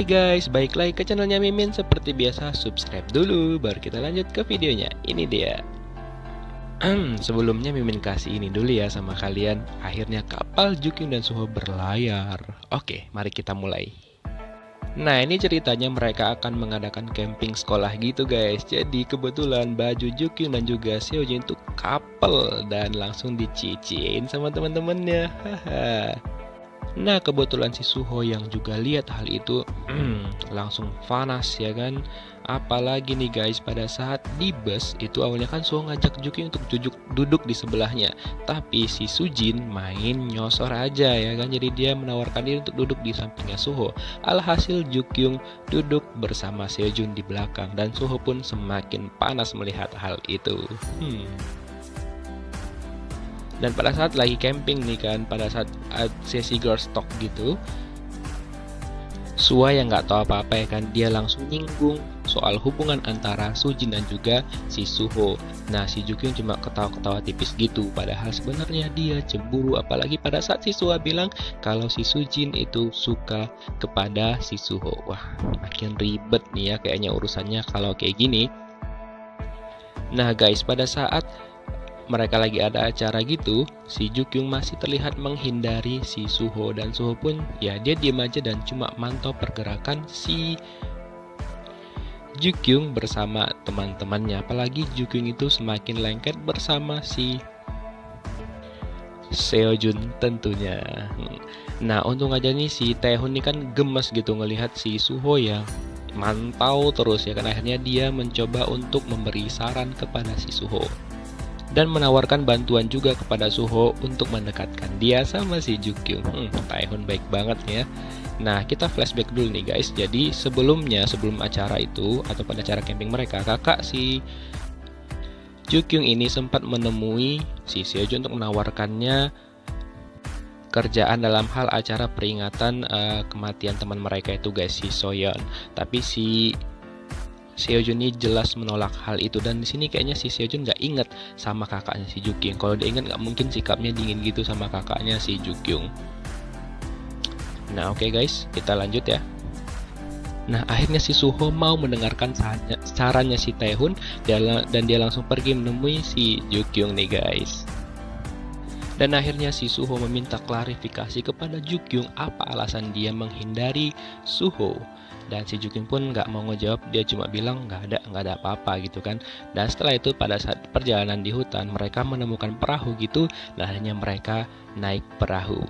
Hai guys, balik lagi ke channelnya Mimin. Seperti biasa, subscribe dulu, baru kita lanjut ke videonya. Ini dia. Sebelumnya Mimin kasih ini dulu ya sama kalian. Akhirnya kapal Jukyung dan Suho berlayar. Oke, mari kita mulai. Nah, ini ceritanya mereka akan mengadakan camping sekolah gitu guys. Jadi kebetulan baju Jukyung dan juga Seojin itu couple dan langsung diciciin sama teman-temannya. Haha. Nah, kebetulan si Suho yang juga lihat hal itu langsung panas ya kan. Apalagi nih guys, pada saat di bus itu awalnya kan Suho ngajak Jukyung untuk duduk di sebelahnya. Tapi si Sujin main nyosor aja ya kan. Jadi dia menawarkan diri untuk duduk di sampingnya Suho. Alhasil Jukyung duduk bersama Seojun di belakang dan Suho pun semakin panas melihat hal itu. Dan pada saat lagi camping nih kan, pada saat sesi girls talk gitu, Sua yang nggak tahu apa-apa ya kan, dia langsung nyinggung soal hubungan antara Sujin dan juga si Suho. Nah, si Jukyung cuma ketawa-ketawa tipis gitu, padahal sebenarnya dia cemburu. Apalagi pada saat si Sua bilang kalau si Sujin itu suka kepada si Suho. Wah, makin ribet nih ya kayaknya urusannya kalau kayak gini. Nah guys, pada saat mereka lagi ada acara gitu, si Jukyung masih terlihat menghindari si Suho dan Suho pun ya dia diam aja dan cuma mantau pergerakan si Jukyung bersama teman-temannya. Apalagi Jukyung itu semakin lengket bersama si Seojun tentunya. Nah, untung aja nih si Taehoon ini kan gemes gitu ngelihat si Suho yang mantau terus ya kan. Akhirnya dia mencoba untuk memberi saran kepada si Suho dan menawarkan bantuan juga kepada Suho untuk mendekatkan dia sama si Jukyung. Taehoon baik banget ya. Nah, kita flashback dulu nih guys. Jadi sebelum acara itu atau pada acara camping mereka, kakak si Jukyung ini sempat menemui si Seojun untuk menawarkannya kerjaan dalam hal acara peringatan kematian teman mereka itu guys, si Soyeon. Tapi si Seojun ini jelas menolak hal itu, dan di sini kayaknya si Seojun nggak inget sama kakaknya si Jukyung. Kalau dia inget nggak mungkin sikapnya dingin gitu sama kakaknya si Jukyung. Nah oke guys, kita lanjut ya. Nah akhirnya si Suho mau mendengarkan sarannya si Taehoon dan dia langsung pergi menemui si Jukyung nih guys. Dan akhirnya si Suho meminta klarifikasi kepada Jukyung apa alasan dia menghindari Suho. Dan si Jukyung pun nggak mau ngejawab, dia cuma bilang nggak ada apa-apa gitu kan. Dan setelah itu pada saat perjalanan di hutan mereka menemukan perahu gitu, dan akhirnya mereka naik perahu.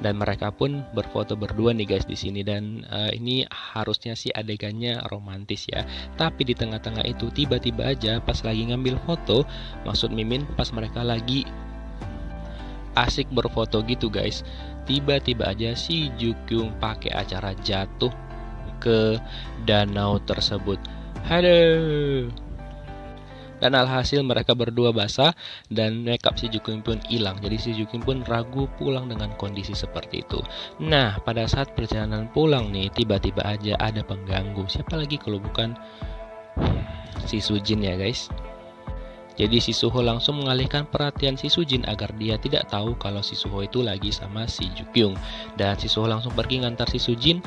Dan mereka pun berfoto berdua nih guys di sini, dan ini harusnya sih adegannya romantis ya. Tapi di tengah-tengah itu tiba-tiba aja pas lagi ngambil foto, maksud Mimin pas mereka lagi asik berfoto gitu guys, tiba-tiba aja si Jukyung pakai acara jatuh ke danau tersebut. Haduh. Dan alhasil mereka berdua basah dan makeup si Jukyung pun hilang. Jadi si Jukyung pun ragu pulang dengan kondisi seperti itu. Nah, pada saat perjalanan pulang nih, tiba-tiba aja ada pengganggu. Siapa lagi kalau bukan si Sujin ya guys. Jadi si Suho langsung mengalihkan perhatian si Sujin agar dia tidak tahu kalau si Suho itu lagi sama si Jukyung. Dan si Suho langsung pergi ngantar si Sujin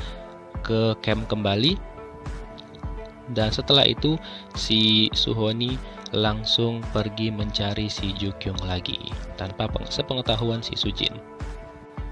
ke camp kembali. Dan setelah itu si Suho ini langsung pergi mencari si Jukyung lagi tanpa sepengetahuan si Sujin.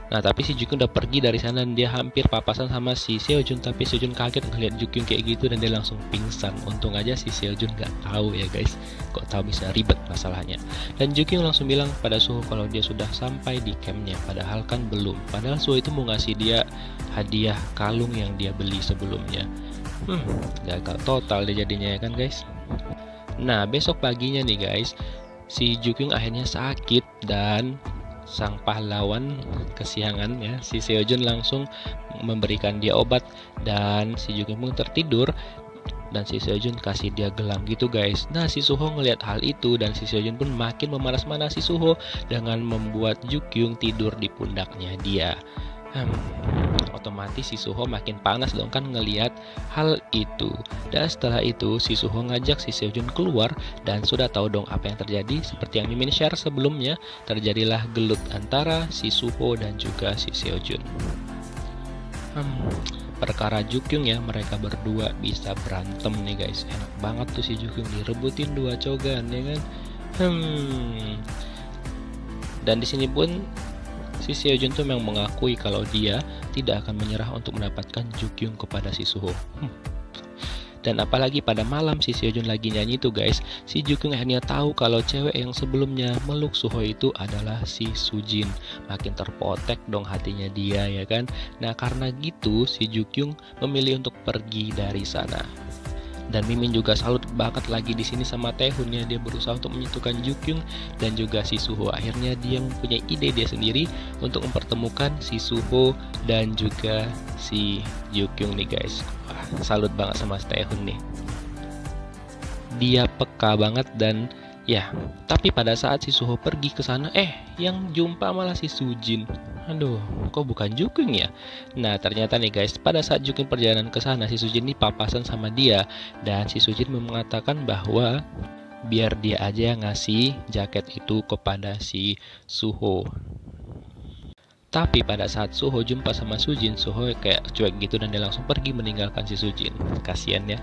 Nah tapi si Jukyung udah pergi dari sana dan dia hampir papasan sama si Seojun, tapi Seojun kaget ngeliat Jukyung kayak gitu dan dia langsung pingsan. Untung aja si Seojun nggak tahu ya guys, kok tahu bisa ribet masalahnya. Dan Jukyung langsung bilang pada Suho kalau dia sudah sampai di campnya, padahal kan belum. Padahal Suho itu mau ngasih dia hadiah kalung yang dia beli sebelumnya. Gagal total dia jadinya ya kan guys. Nah besok paginya nih guys, si Jukyung akhirnya sakit dan sang pahlawan kesiangan ya, si Seojun langsung memberikan dia obat dan si Jukyung pun tertidur dan si Seojun kasih dia gelang gitu guys. Nah si Suho ngelihat hal itu dan si Seojun pun makin memanas-manasi Suho dengan membuat Jukyung tidur di pundaknya dia. Otomatis si Suho makin panas dong kan ngelihat hal itu. Dan setelah itu si Suho ngajak si Seojun keluar dan sudah tahu dong apa yang terjadi. Seperti yang Mimin share sebelumnya, terjadilah gelut antara si Suho dan juga si Seojun. perkara Jukyung ya, mereka berdua bisa berantem nih guys. Enak banget tuh si Jukyung direbutin 2 cogan ya kan. Dan di sini pun si Seojun tuh memang mengakui kalau dia tidak akan menyerah untuk mendapatkan Jukyung kepada si Suho. Dan apalagi pada malam si Seojun lagi nyanyi tuh guys, si Jukyung akhirnya tahu kalau cewek yang sebelumnya meluk Suho itu adalah si Sujin. Makin terpotek dong hatinya dia ya kan. Nah karena gitu si Jukyung memilih untuk pergi dari sana. Dan Mimin juga salut banget lagi di sini sama Taehoon ya, dia berusaha untuk menyatukan Jukyung dan juga si Suho. Akhirnya dia mempunyai ide dia sendiri untuk mempertemukan si Suho dan juga si Jukyung nih guys. Wah, salut banget sama Taehoon nih. Dia peka banget dan ya, tapi pada saat si Suho pergi ke sana, yang jumpa malah si Sujin. Aduh, kok bukan Jukyung ya? Nah, ternyata nih guys, pada saat Jukyung perjalanan ke sana, si Sujin ini papasan sama dia dan si Sujin mengatakan bahwa biar dia aja ngasih jaket itu kepada si Suho. Tapi pada saat Suho jumpa sama Sujin, Suho kayak cuek gitu dan dia langsung pergi meninggalkan si Sujin. Kasian ya.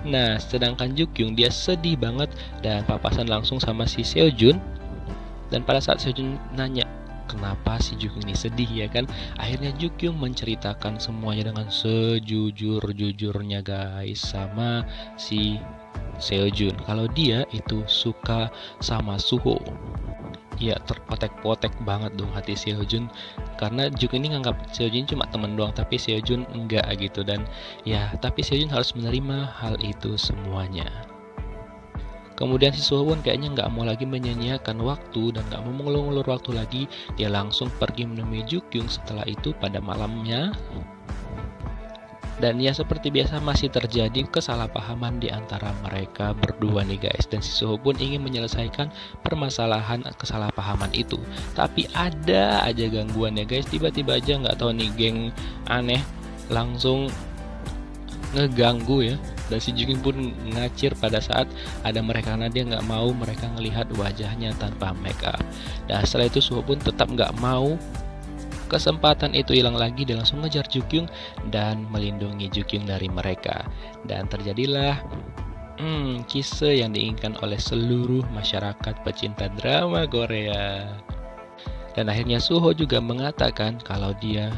Nah, sedangkan Jukyung dia sedih banget dan papasan langsung sama si Seojun. Dan pada saat Seojun nanya, kenapa si Jukyung ini sedih ya kan? Akhirnya Jukyung menceritakan semuanya dengan sejujur-jujurnya guys sama si Seojun. Kalau dia itu suka sama Suho. Ya terpotek-potek banget dong hati Seojun karena Jukyung ini nganggap Seojun cuma teman doang, tapi Seojun enggak gitu. Dan ya tapi Seojun harus menerima hal itu semuanya. Kemudian si Suho pun kayaknya nggak mau lagi menyanyiakan waktu dan nggak mau mengulur-ulur waktu lagi. Dia langsung pergi menemui Jukyung setelah itu pada malamnya. Dan ya seperti biasa masih terjadi kesalahpahaman di antara mereka berdua nih guys. Dan si Suho pun ingin menyelesaikan permasalahan kesalahpahaman itu. Tapi ada aja gangguan ya guys. Tiba-tiba aja nggak tahu nih geng aneh langsung ngeganggu ya. Dan si Jukyung pun ngacir pada saat ada mereka karena dia nggak mau mereka ngelihat wajahnya tanpa make up. Dan setelah itu Suho pun tetap nggak mau kesempatan itu hilang lagi, dia langsung ngejar Jukyung dan melindungi Jukyung dari mereka. Dan terjadilah kisah yang diinginkan oleh seluruh masyarakat pecinta drama Korea. Dan akhirnya Suho juga mengatakan kalau dia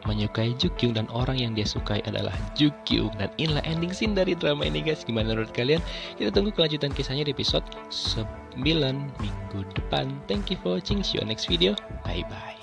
menyukai Jukyung dan orang yang dia sukai adalah Jukyung. Dan inilah ending scene dari drama ini guys. Gimana menurut kalian? Kita tunggu kelanjutan kisahnya di episode 9 minggu depan. Thank you for watching. See you next video. Bye bye.